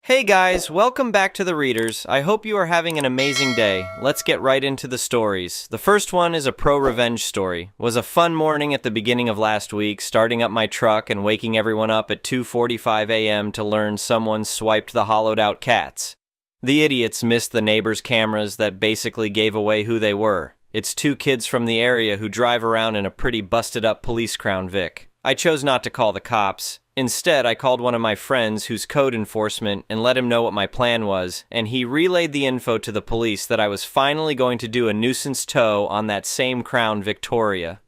Hey guys, welcome back to the Readers. I hope you are having an amazing day. Let's get right into the stories. The first one is a pro-revenge story. Was a fun morning at the beginning of last week, starting up my truck and waking everyone up at 2:45 a.m. to learn someone swiped the hollowed-out cats. The idiots missed the neighbors' cameras that basically gave away who they were. It's two kids from the area who drive around in a pretty busted-up police Crown Vic. I chose not to call the cops. Instead, I called one of my friends who's code enforcement and let him know what my plan was, and he relayed the info to the police that I was finally going to do a nuisance tow on that same Crown Victoria.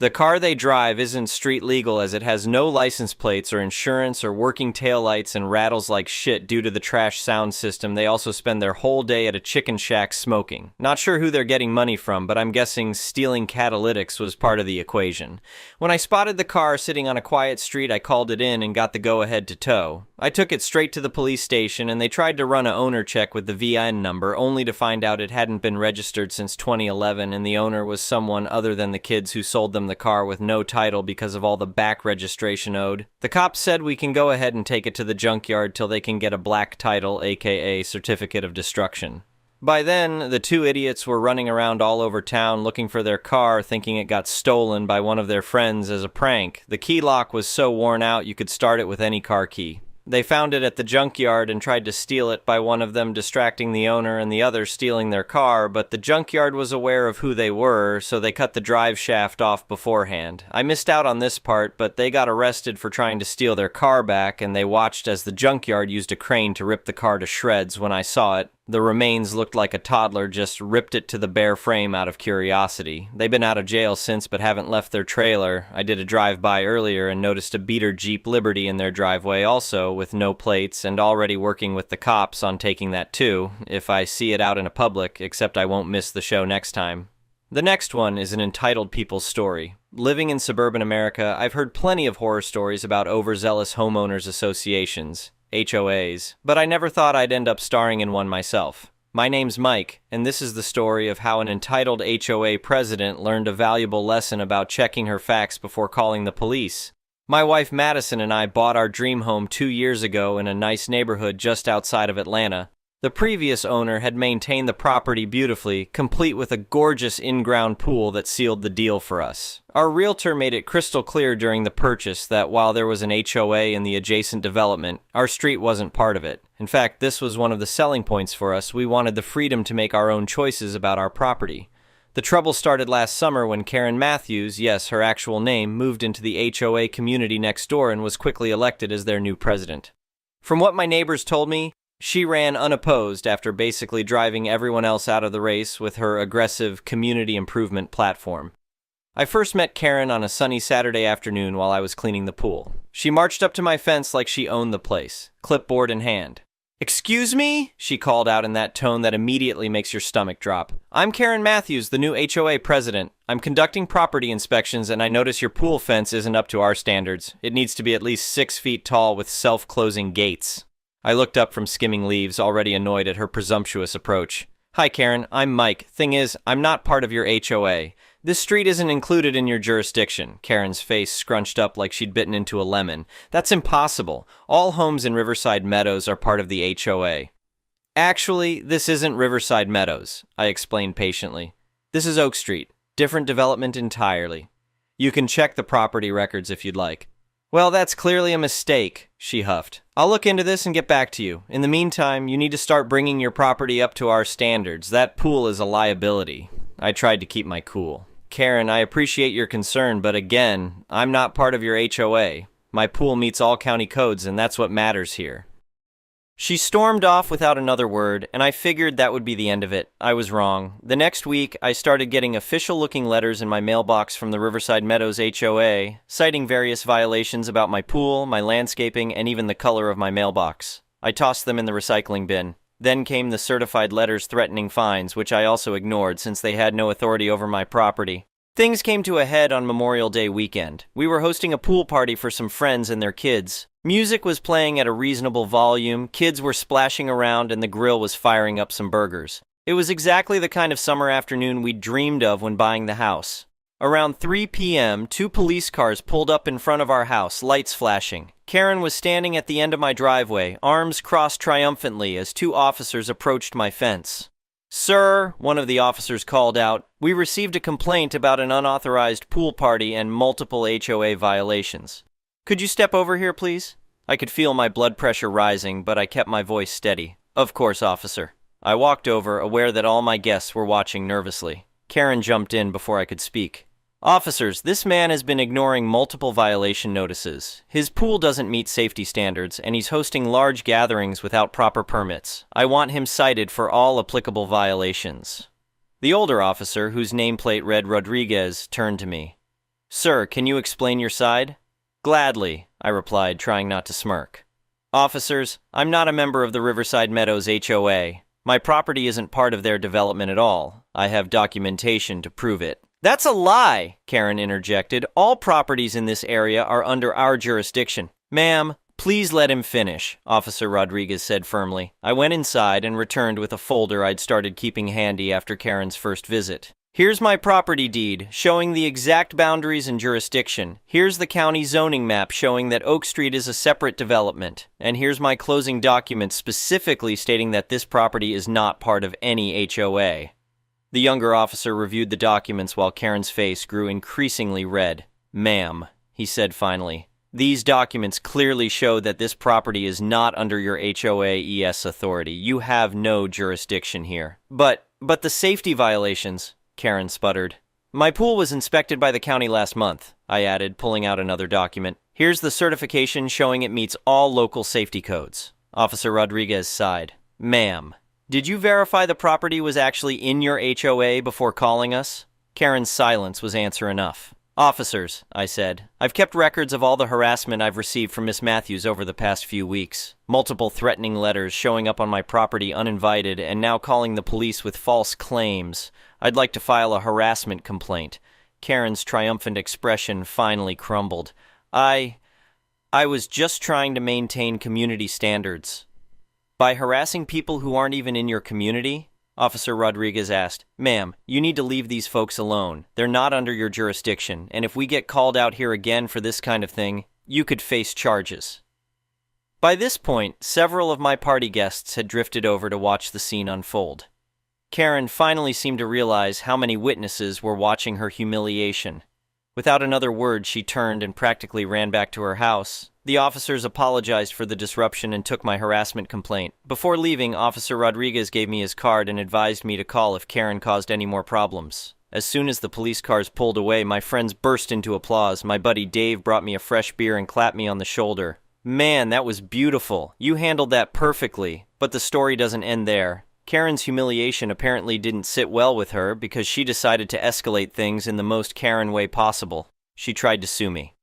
The car they drive isn't street legal as it has no license plates or insurance or working taillights and rattles like shit due to the trash sound system. They also spend their whole day at a chicken shack smoking. Not sure who they're getting money from, but I'm guessing stealing catalytics was part of the equation. When I spotted the car sitting on a quiet street, I called it in and got the go-ahead to tow. I took it straight to the police station and they tried to run a owner check with the VIN number only to find out it hadn't been registered since 2011 and the owner was someone other than the kids who sold them the car with no title because of all the back registration owed. The cops said we can go ahead and take it to the junkyard till they can get a black title, aka certificate of destruction. By then, the two idiots were running around all over town looking for their car, thinking it got stolen by one of their friends as a prank. The key lock was so worn out you could start it with any car key. They found it at the junkyard and tried to steal it by one of them distracting the owner and the other stealing their car, but the junkyard was aware of who they were, so they cut the drive shaft off beforehand. I missed out on this part, but they got arrested for trying to steal their car back, and they watched as the junkyard used a crane to rip the car to shreds. When I saw it, the remains looked like a toddler just ripped it to the bare frame out of curiosity. They've been out of jail since but haven't left their trailer. I did a drive-by earlier and noticed a beater Jeep Liberty in their driveway also, with no plates, and already working with the cops on taking that too, if I see it out in a public, except I won't miss the show next time. The next one is an entitled people's story. Living in suburban America, I've heard plenty of horror stories about overzealous homeowners associations, HOAs, but I never thought I'd end up starring in one myself. My name's Mike, and this is the story of how an entitled HOA president learned a valuable lesson about checking her facts before calling the police. My wife Madison and I bought our dream home 2 years ago in a nice neighborhood just outside of Atlanta. The previous owner had maintained the property beautifully, complete with a gorgeous in-ground pool that sealed the deal for us. Our realtor made it crystal clear during the purchase that while there was an HOA in the adjacent development, our street wasn't part of it. In fact, this was one of the selling points for us. We wanted the freedom to make our own choices about our property. The trouble started last summer when Karen Matthews, yes, her actual name, moved into the HOA community next door and was quickly elected as their new president. From what my neighbors told me, she ran unopposed after basically driving everyone else out of the race with her aggressive community improvement platform. I first met Karen on a sunny Saturday afternoon while I was cleaning the pool. She marched up to my fence like she owned the place, clipboard in hand. "Excuse me?" she called out in that tone that immediately makes your stomach drop. "I'm Karen Matthews, the new HOA president. I'm conducting property inspections and I notice your pool fence isn't up to our standards. It needs to be at least 6 feet tall with self-closing gates." I looked up from skimming leaves, already annoyed at her presumptuous approach. "Hi Karen, I'm Mike. Thing is, I'm not part of your HOA. This street isn't included in your jurisdiction." Karen's face scrunched up like she'd bitten into a lemon. "That's impossible. All homes in Riverside Meadows are part of the HOA. "Actually, this isn't Riverside Meadows," I explained patiently. "This is Oak Street. Different development entirely. You can check the property records if you'd like." "Well, that's clearly a mistake," she huffed. "I'll look into this and get back to you. In the meantime, you need to start bringing your property up to our standards. That pool is a liability." I tried to keep my cool. "Karen, I appreciate your concern, but again, I'm not part of your HOA. My pool meets all county codes, and that's what matters here." She stormed off without another word, and I figured that would be the end of it. I was wrong. The next week, I started getting official-looking letters in my mailbox from the Riverside Meadows HOA, citing various violations about my pool, my landscaping, and even the color of my mailbox. I tossed them in the recycling bin. Then came the certified letters threatening fines, which I also ignored since they had no authority over my property. Things came to a head on Memorial Day weekend. We were hosting a pool party for some friends and their kids. Music was playing at a reasonable volume, kids were splashing around, and the grill was firing up some burgers. It was exactly the kind of summer afternoon we dreamed of when buying the house. Around 3 p.m., 2 police cars pulled up in front of our house, lights flashing. Karen was standing at the end of my driveway, arms crossed triumphantly as 2 officers approached my fence. "Sir," one of the officers called out, "we received a complaint about an unauthorized pool party and multiple HOA violations. Could you step over here, please?" I could feel my blood pressure rising, but I kept my voice steady. "Of course, officer." I walked over, aware that all my guests were watching nervously. Karen jumped in before I could speak. "Officers, this man has been ignoring multiple violation notices. His pool doesn't meet safety standards, and he's hosting large gatherings without proper permits. I want him cited for all applicable violations." The older officer, whose nameplate read Rodriguez, turned to me. "Sir, can you explain your side?" "Gladly," I replied, trying not to smirk. "Officers, I'm not a member of the Riverside Meadows HOA. My property isn't part of their development at all. I have documentation to prove it." "That's a lie," Karen interjected. "All properties in this area are under our jurisdiction." "Ma'am, please let him finish," Officer Rodriguez said firmly. I went inside and returned with a folder I'd started keeping handy after Karen's first visit. "Here's my property deed, showing the exact boundaries and jurisdiction. Here's the county zoning map showing that Oak Street is a separate development. And here's my closing document specifically stating that this property is not part of any HOA. The younger officer reviewed the documents while Karen's face grew increasingly red. "Ma'am," he said finally, "these documents clearly show that this property is not under your HOA-ES authority. You have no jurisdiction here." But the safety violations," Karen sputtered. "My pool was inspected by the county last month," I added, pulling out another document. "Here's the certification showing it meets all local safety codes." Officer Rodriguez sighed. "Ma'am, did you verify the property was actually in your HOA before calling us?" Karen's silence was answer enough. "Officers," I said, "I've kept records of all the harassment I've received from Miss Matthews over the past few weeks. Multiple threatening letters showing up on my property uninvited and now calling the police with false claims. I'd like to file a harassment complaint." Karen's triumphant expression finally crumbled. I was just trying to maintain community standards." "By harassing people who aren't even in your community?" Officer Rodriguez asked. "Ma'am, you need to leave these folks alone. They're not under your jurisdiction, and if we get called out here again for this kind of thing, you could face charges." By this point, several of my party guests had drifted over to watch the scene unfold. Karen finally seemed to realize how many witnesses were watching her humiliation. Without another word, she turned and practically ran back to her house. The officers apologized for the disruption and took my harassment complaint. Before leaving, Officer Rodriguez gave me his card and advised me to call if Karen caused any more problems. As soon as the police cars pulled away, my friends burst into applause. My buddy Dave brought me a fresh beer and clapped me on the shoulder. "Man, that was beautiful. You handled that perfectly." But the story doesn't end there. Karen's humiliation apparently didn't sit well with her because she decided to escalate things in the most Karen way possible. She tried to sue me.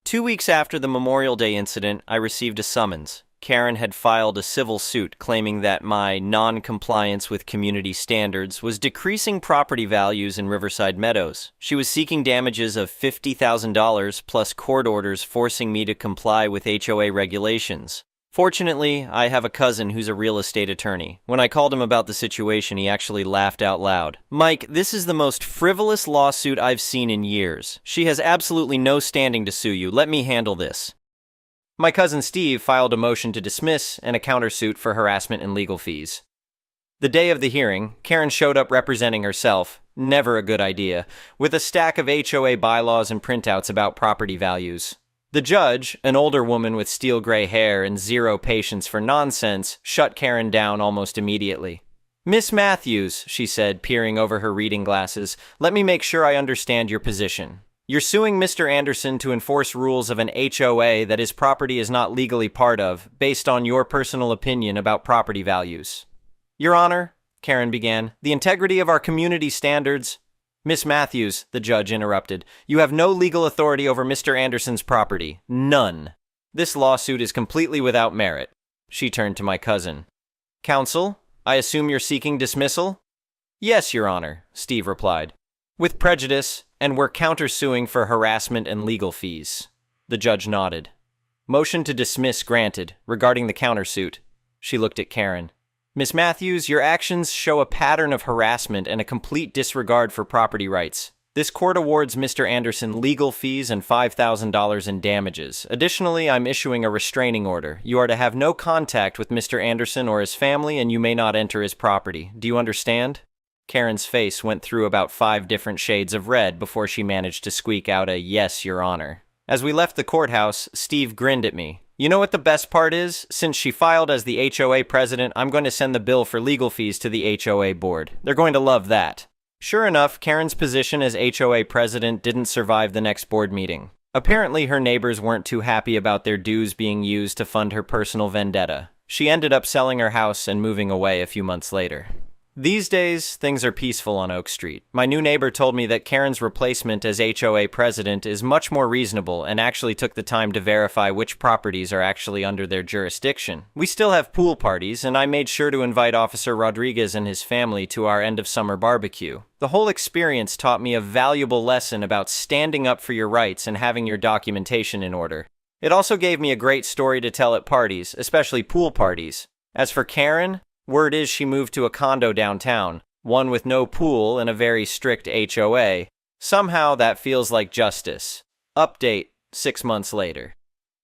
2 weeks after the Memorial Day incident, I received a summons. Karen had filed a civil suit claiming that my non-compliance with community standards was decreasing property values in Riverside Meadows. She was seeking damages of $50,000 plus court orders forcing me to comply with HOA regulations. Fortunately, I have a cousin who's a real estate attorney. When I called him about the situation, he actually laughed out loud. "Mike, this is the most frivolous lawsuit I've seen in years. She has absolutely no standing to sue you. Let me handle this." My cousin Steve filed a motion to dismiss and a countersuit for harassment and legal fees. The day of the hearing, Karen showed up representing herself, never a good idea, with a stack of HOA bylaws and printouts about property values. The judge, an older woman with steel gray hair and zero patience for nonsense, shut Karen down almost immediately. "Miss Matthews," she said, peering over her reading glasses, "let me make sure I understand your position. You're suing Mr. Anderson to enforce rules of an HOA that his property is not legally part of, based on your personal opinion about property values." "Your Honor," Karen began, "the integrity of our community standards—" "Miss Matthews," the judge interrupted, "you have no legal authority over Mr. Anderson's property. None. This lawsuit is completely without merit." She turned to my cousin. "Counsel, I assume you're seeking dismissal?" "Yes, Your Honor," Steve replied. "With prejudice, and we're countersuing for harassment and legal fees." The judge nodded. "Motion to dismiss granted. Regarding the countersuit." She looked at Karen. "Miss Matthews, your actions show a pattern of harassment and a complete disregard for property rights. This court awards Mr. Anderson legal fees and $5,000 in damages. Additionally, I'm issuing a restraining order. You are to have no contact with Mr. Anderson or his family, and you may not enter his property. Do you understand? Karen's face went through about 5 different shades of red before she managed to squeak out a "Yes, Your Honor." As we left the courthouse, Steve grinned at me. You know what the best part is? Since she filed as the HOA president, I'm going to send the bill for legal fees to the HOA board. They're going to love that. Sure enough, Karen's position as HOA president didn't survive the next board meeting. Apparently, her neighbors weren't too happy about their dues being used to fund her personal vendetta. She ended up selling her house and moving away a few months later. These days, things are peaceful on Oak Street. My new neighbor told me that Karen's replacement as HOA president is much more reasonable and actually took the time to verify which properties are actually under their jurisdiction. We still have pool parties, and I made sure to invite Officer Rodriguez and his family to our end-of-summer barbecue. The whole experience taught me a valuable lesson about standing up for your rights and having your documentation in order. It also gave me a great story to tell at parties, especially pool parties. As for Karen, word is she moved to a condo downtown, one with no pool and a very strict HOA. Somehow that feels like justice. Update, 6 months later.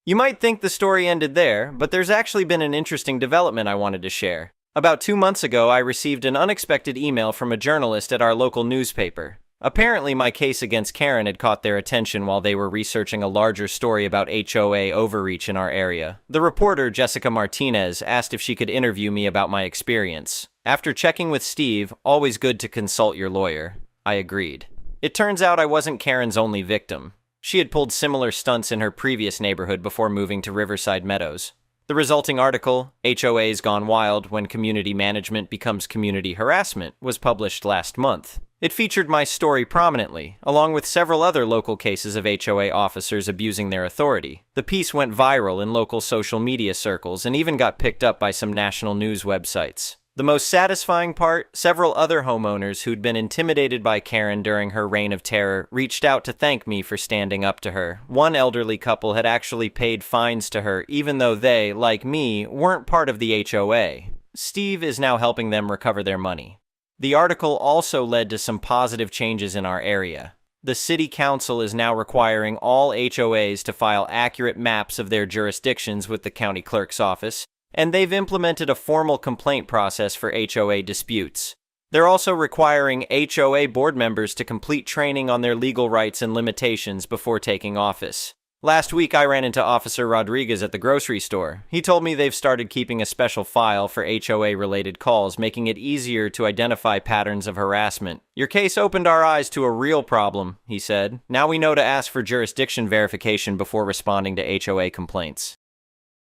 You might think the story ended there, but there's actually been an interesting development I wanted to share. About 2 months ago, I received an unexpected email from a journalist at our local newspaper. Apparently, my case against Karen had caught their attention while they were researching a larger story about HOA overreach in our area. The reporter, Jessica Martinez, asked if she could interview me about my experience. After checking with Steve, always good to consult your lawyer, I agreed. It turns out I wasn't Karen's only victim. She had pulled similar stunts in her previous neighborhood before moving to Riverside Meadows. The resulting article, HOAs Gone Wild When Community Management Becomes Community Harassment, was published last month. It featured my story prominently, along with several other local cases of HOA officers abusing their authority. The piece went viral in local social media circles and even got picked up by some national news websites. The most satisfying part, several other homeowners who'd been intimidated by Karen during her reign of terror reached out to thank me for standing up to her. One elderly couple had actually paid fines to her even though they, like me, weren't part of the HOA. Steve is now helping them recover their money. The article also led to some positive changes in our area. The city council is now requiring all HOAs to file accurate maps of their jurisdictions with the county clerk's office, and they've implemented a formal complaint process for HOA disputes. They're also requiring HOA board members to complete training on their legal rights and limitations before taking office. Last week, I ran into Officer Rodriguez at the grocery store. He told me they've started keeping a special file for HOA-related calls, making it easier to identify patterns of harassment. Your case opened our eyes to a real problem, he said. Now we know to ask for jurisdiction verification before responding to HOA complaints.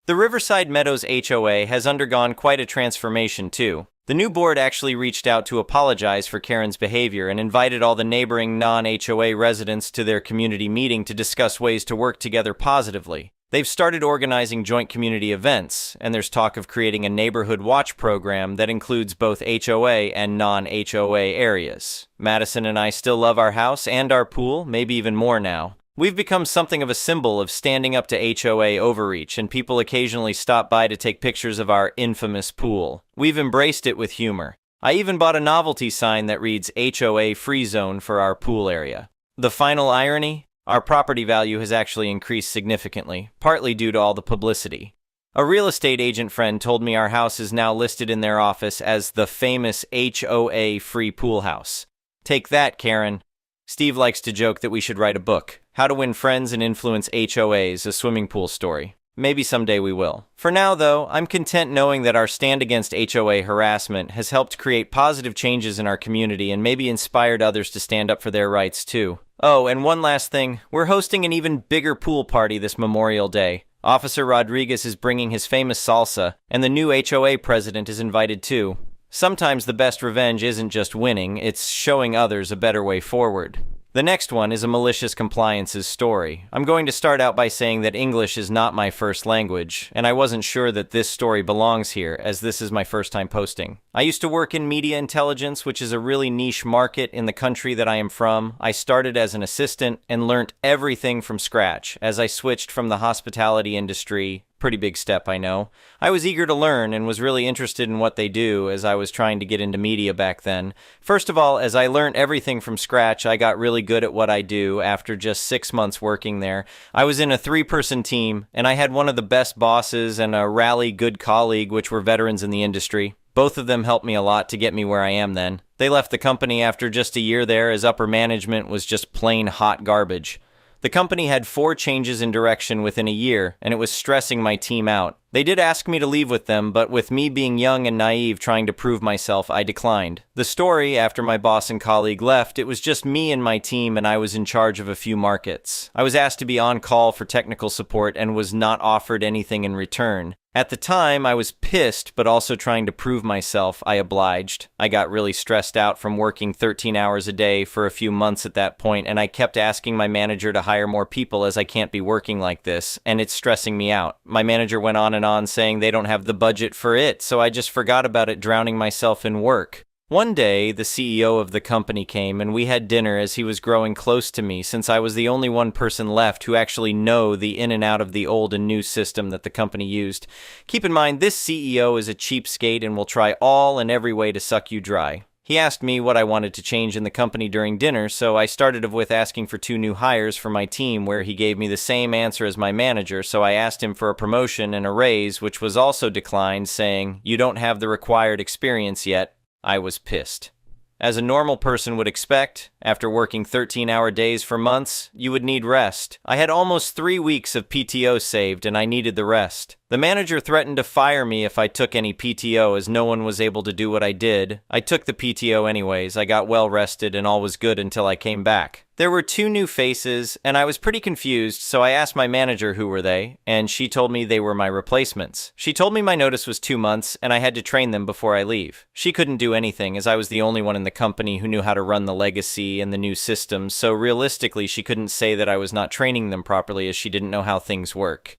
The Riverside Meadows HOA has undergone quite a transformation, too. The new board actually reached out to apologize for Karen's behavior and invited all the neighboring non-HOA residents to their community meeting to discuss ways to work together positively. They've started organizing joint community events, and there's talk of creating a neighborhood watch program that includes both HOA and non-HOA areas. Madison and I still love our house and our pool, maybe even more now. We've become something of a symbol of standing up to HOA overreach, and people occasionally stop by to take pictures of our infamous pool. We've embraced it with humor. I even bought a novelty sign that reads HOA Free Zone for our pool area. The final irony? Our property value has actually increased significantly, partly due to all the publicity. A real estate agent friend told me our house is now listed in their office as the famous HOA Free Pool House. Take that, Karen. Steve likes to joke that we should write a book. How to Win Friends and Influence HOAs, a swimming pool story. Maybe someday we will. For now, though, I'm content knowing that our stand against HOA harassment has helped create positive changes in our community and maybe inspired others to stand up for their rights, too. Oh, and one last thing. We're hosting an even bigger pool party this Memorial Day. Officer Rodriguez is bringing his famous salsa, and the new HOA president is invited, too. Sometimes the best revenge isn't just winning, it's showing others a better way forward. The next one is a malicious compliances story. I'm going to start out by saying that English is not my first language, and I wasn't sure that this story belongs here, as this is my first time posting. I used to work in media intelligence, which is a really niche market in the country that I am from. I started as an assistant and learned everything from scratch as I switched from the hospitality industry Pretty big step, I know. I was eager to learn and was really interested in what they do, as I was trying to get into media back then. First of all, as I learned everything from scratch, I got really good at what I do after just 6 months working there. I was in a 3-person team, and I had one of the best bosses and a rally good colleague, which were veterans in the industry. Both of them helped me a lot to get me where I am then. They left the company after just a year there, as upper management was just plain hot garbage. The company had 4 changes in direction within a year, and it was stressing my team out. They did ask me to leave with them, but with me being young and naive trying to prove myself, I declined. The story, after my boss and colleague left, it was just me and my team, and I was in charge of a few markets. I was asked to be on call for technical support and was not offered anything in return. At the time, I was pissed, but also trying to prove myself. I obliged. I got really stressed out from working 13 hours a day for a few months at that point, and I kept asking my manager to hire more people as I can't be working like this, and it's stressing me out. My manager went on and on saying they don't have the budget for it, so I just forgot about it, drowning myself in work. One day, the CEO of the company came and we had dinner as he was growing close to me, since I was the only one person left who actually know the in and out of the old and new system that the company used. Keep in mind, this CEO is a cheapskate and will try all and every way to suck you dry. He asked me what I wanted to change in the company during dinner, so I started with asking for 2 new hires for my team, where he gave me the same answer as my manager, so I asked him for a promotion and a raise, which was also declined, saying, "You don't have the required experience yet." I was pissed. As a normal person would expect, after working 13-hour days for months, you would need rest. I had almost 3 weeks of PTO saved, and I needed the rest. The manager threatened to fire me if I took any PTO, as no one was able to do what I did. I took the PTO anyways. I got well rested and all was good until I came back. There were 2 new faces, and I was pretty confused, so I asked my manager who were they, and she told me they were my replacements. She told me my notice was 2 months, and I had to train them before I leave. She couldn't do anything, as I was the only one in the company who knew how to run the legacy and the new systems, so realistically she couldn't say that I was not training them properly, as she didn't know how things work.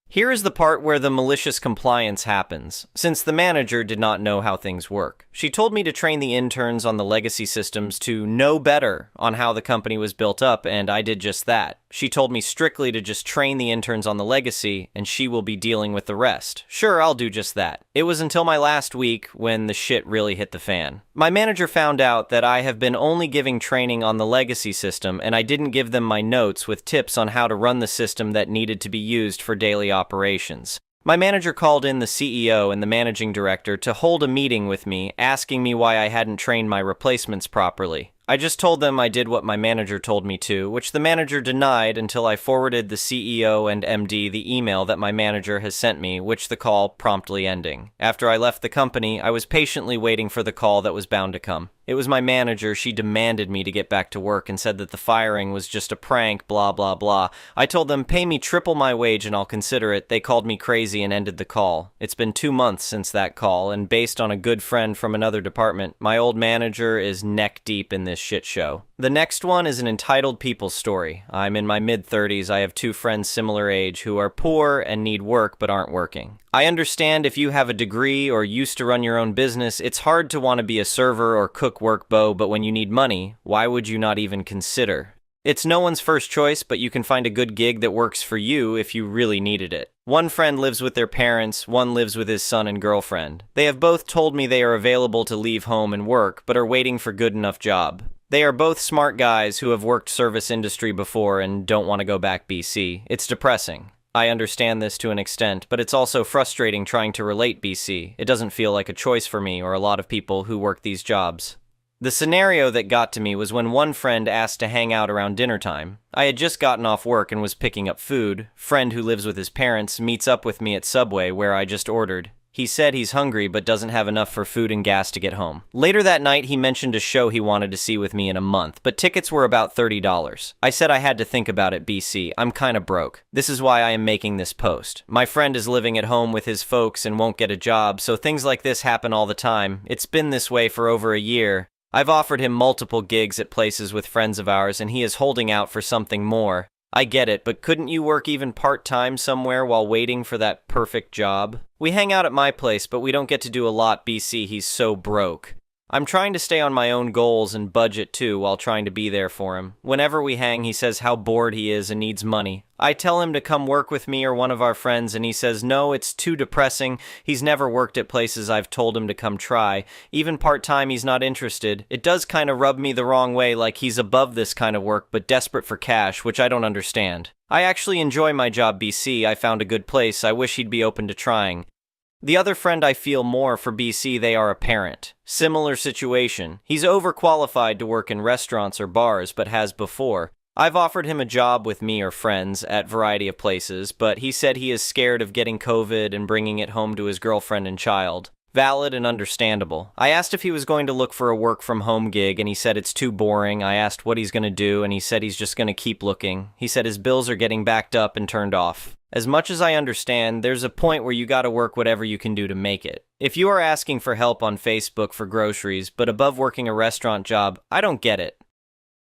Here is the part where the malicious compliance happens, since the manager did not know how things work. She told me to train the interns on the legacy systems to know better on how the company was built up, and I did just that. She told me strictly to just train the interns on the legacy, and she will be dealing with the rest. Sure, I'll do just that. It was until my last week when the shit really hit the fan. My manager found out that I have been only giving training on the legacy system, and I didn't give them my notes with tips on how to run the system that needed to be used for daily operations. My manager called in the CEO and the managing director to hold a meeting with me, asking me why I hadn't trained my replacements properly. I just told them I did what my manager told me to, which the manager denied until I forwarded the CEO and MD the email that my manager has sent me, which the call promptly ending. After I left the company, I was patiently waiting for the call that was bound to come. It was my manager. She demanded me to get back to work and said that the firing was just a prank, blah, blah, blah. I told them, pay me triple my wage and I'll consider it. They called me crazy and ended the call. It's been 2 months since that call, and based on a good friend from another department, my old manager is neck deep in this shit show. The next one is an entitled people's story. I'm in my mid-30s. I have 2 friends similar age who are poor and need work but aren't working. I understand if you have a degree or used to run your own business, it's hard to want to be a server or cook work Bo, but when you need money, why would you not even consider? It's no one's first choice, but you can find a good gig that works for you if you really needed it. One friend lives with their parents, one lives with his son and girlfriend. They have both told me they are available to leave home and work, but are waiting for good enough job. They are both smart guys who have worked service industry before and don't want to go back BC. It's depressing. I understand this to an extent, but it's also frustrating trying to relate BC. It doesn't feel like a choice for me or a lot of people who work these jobs. The scenario that got to me was when one friend asked to hang out around dinner time. I had just gotten off work and was picking up food. Friend who lives with his parents meets up with me at Subway, where I just ordered. He said he's hungry but doesn't have enough for food and gas to get home. Later that night, he mentioned a show he wanted to see with me in a month, but tickets were about $30. I said I had to think about it, BC. I'm kinda broke. This is why I am making this post. My friend is living at home with his folks and won't get a job, so things like this happen all the time. It's been this way for over a year. I've offered him multiple gigs at places with friends of ours, and he is holding out for something more. I get it, but couldn't you work even part-time somewhere while waiting for that perfect job? We hang out at my place, but we don't get to do a lot, BC. He's so broke. I'm trying to stay on my own goals and budget too while trying to be there for him. Whenever we hang, he says how bored he is and needs money. I tell him to come work with me or one of our friends, and he says no, it's too depressing. He's never worked at places I've told him to come try. Even part-time, he's not interested. It does kind of rub me the wrong way, like he's above this kind of work but desperate for cash, which I don't understand. I actually enjoy my job, BC. I found a good place. I wish he'd be open to trying. The other friend I feel more for BC, they are a parent. Similar situation. He's overqualified to work in restaurants or bars, but has before. I've offered him a job with me or friends at variety of places, but he said he is scared of getting COVID and bringing it home to his girlfriend and child. Valid and understandable. I asked if he was going to look for a work-from-home gig, and he said it's too boring. I asked what he's going to do, and he said he's just going to keep looking. He said his bills are getting backed up and turned off. As much as I understand, there's a point where you gotta work whatever you can do to make it. If you are asking for help on Facebook for groceries, but above working a restaurant job, I don't get it.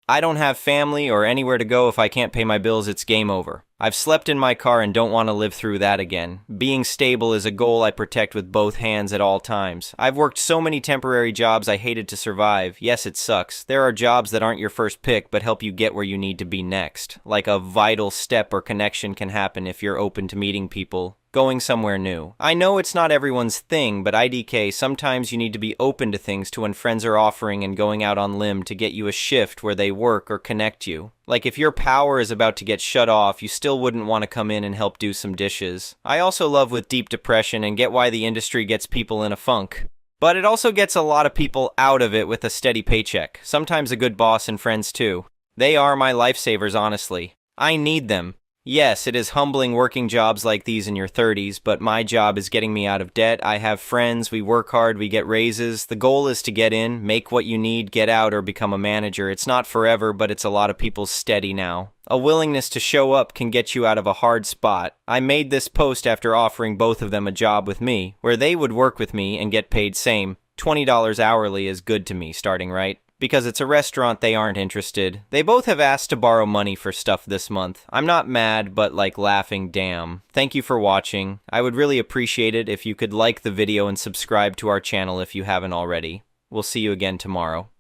I don't have family or anywhere to go. If I can't pay my bills, it's game over. I've slept in my car and don't want to live through that again. Being stable is a goal I protect with both hands at all times. I've worked so many temporary jobs I hated to survive. Yes, it sucks. There are jobs that aren't your first pick but help you get where you need to be next. Like a vital step or connection can happen if you're open to meeting people. Going somewhere new. I know it's not everyone's thing, but IDK, sometimes you need to be open to things to when friends are offering and going out on limb to get you a shift where they work or connect you. Like if your power is about to get shut off, you still wouldn't want to come in and help do some dishes. I also love with deep depression and get why the industry gets people in a funk. But it also gets a lot of people out of it with a steady paycheck. Sometimes a good boss and friends too. They are my lifesavers, honestly. I need them. Yes, it is humbling working jobs like these in your 30s, but my job is getting me out of debt. I have friends, we work hard, we get raises. The goal is to get in, make what you need, get out, or become a manager. It's not forever, but it's a lot of people's steady now. A willingness to show up can get you out of a hard spot. I made this post after offering both of them a job with me, where they would work with me and get paid same. $20 hourly is good to me, starting right. Because it's a restaurant, they aren't interested. They both have asked to borrow money for stuff this month. I'm not mad, but like laughing, damn. Thank you for watching. I would really appreciate it if you could like the video and subscribe to our channel if you haven't already. We'll see you again tomorrow.